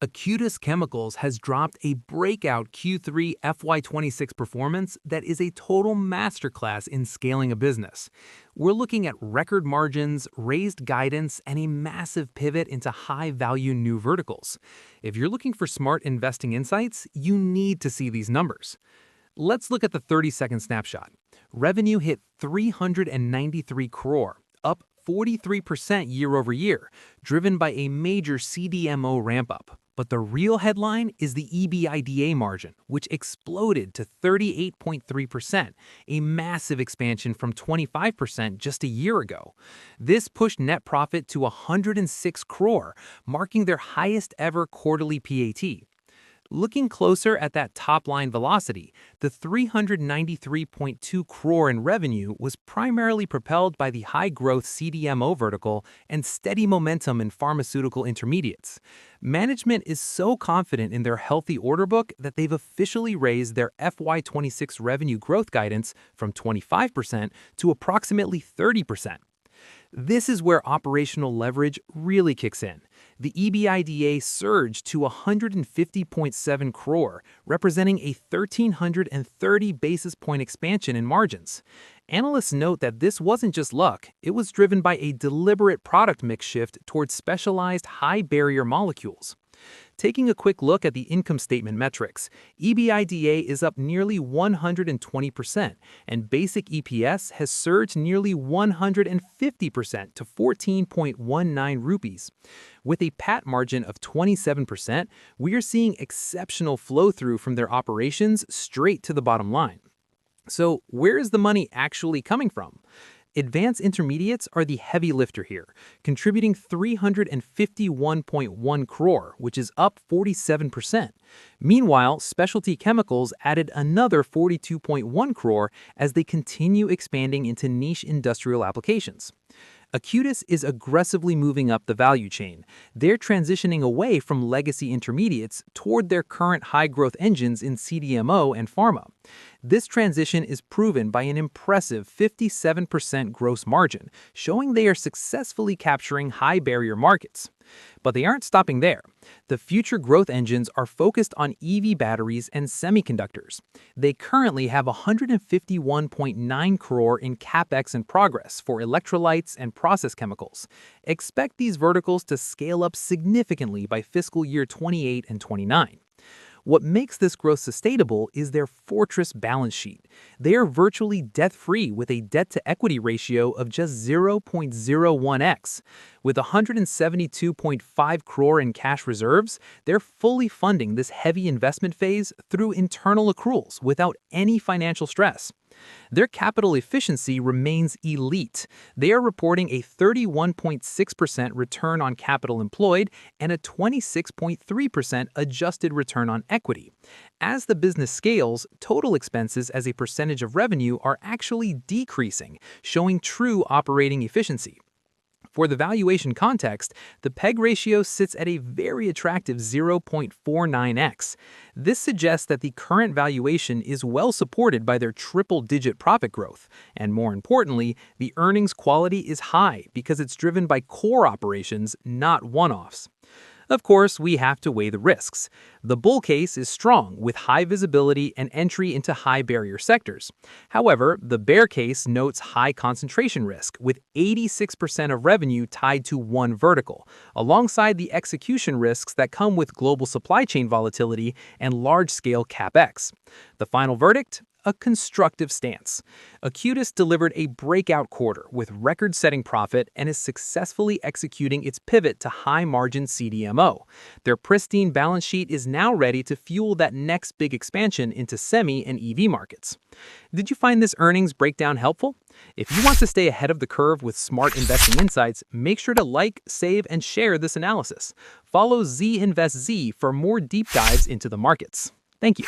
Acutaas Chemicals has dropped a breakout Q3 FY26 performance that is a total masterclass in scaling a business. We're looking at record margins, raised guidance, and a massive pivot into high-value new verticals. If you're looking for smart investing insights, you need to see these numbers. Let's look at the 30-second snapshot. Revenue hit 393 crore, up 43% year-over-year, driven by a major CDMO ramp-up. But the real headline is the EBITDA margin, which exploded to 38.3%, a massive expansion from 25% just a year ago. This pushed net profit to 106 crore, marking their highest ever quarterly PAT. Looking closer at that top-line velocity, the 393.2 crore in revenue was primarily propelled by the high-growth CDMO vertical and steady momentum in pharmaceutical intermediates. Management is so confident in their healthy order book that they've officially raised their FY26 revenue growth guidance from 25% to approximately 30%. This is where operational leverage really kicks in. The EBITDA surged to 150.7 crore, representing a 1,330 basis point expansion in margins. Analysts note that this wasn't just luck, it was driven by a deliberate product mix shift towards specialized high-barrier molecules. Taking a quick look at the income statement metrics, EBITDA is up nearly 120%, and basic EPS has surged nearly 150% to 14.19 rupees. With a PAT margin of 27%, we are seeing exceptional flow-through from their operations straight to the bottom line. So, where is the money actually coming from? Advanced intermediates are the heavy lifter here, contributing 351.1 crore, which is up 47%. Meanwhile, specialty chemicals added another 42.1 crore as they continue expanding into niche industrial applications. Acutaas is aggressively moving up the value chain. They're transitioning away from legacy intermediates toward their current high-growth engines in CDMO and pharma. This transition is proven by an impressive 57% gross margin, showing they are successfully capturing high-barrier markets. But they aren't stopping there. The future growth engines are focused on EV batteries and semiconductors. They currently have 151.9 crore in CapEx in progress for electrolytes and process chemicals. Expect these verticals to scale up significantly by fiscal year 28 and 29. What makes this growth sustainable is their fortress balance sheet. They are virtually debt-free with a debt-to-equity ratio of just 0.01x. With 172.5 crore in cash reserves, they're fully funding this heavy investment phase through internal accruals without any financial stress. Their capital efficiency remains elite. They are reporting a 31.6% return on capital employed and a 26.3% adjusted return on equity. As the business scales, total expenses as a percentage of revenue are actually decreasing, showing true operating efficiency. For the valuation context, the PEG ratio sits at a very attractive 0.49x. This suggests that the current valuation is well supported by their triple-digit profit growth. And more importantly, the earnings quality is high because it's driven by core operations, not one-offs. Of course, we have to weigh the risks. The bull case is strong, with high visibility and entry into high-barrier sectors. However, the bear case notes high concentration risk, with 86% of revenue tied to one vertical, alongside the execution risks that come with global supply chain volatility and large-scale CapEx. The final verdict? A constructive stance. Acutaas delivered a breakout quarter with record-setting profit and is successfully executing its pivot to high-margin CDMO. Their pristine balance sheet is now ready to fuel that next big expansion into semi and EV markets. Did you find this earnings breakdown helpful? If you want to stay ahead of the curve with smart investing insights, make sure to like, save, and share this analysis. Follow ZinvestZ for more deep dives into the markets. Thank you.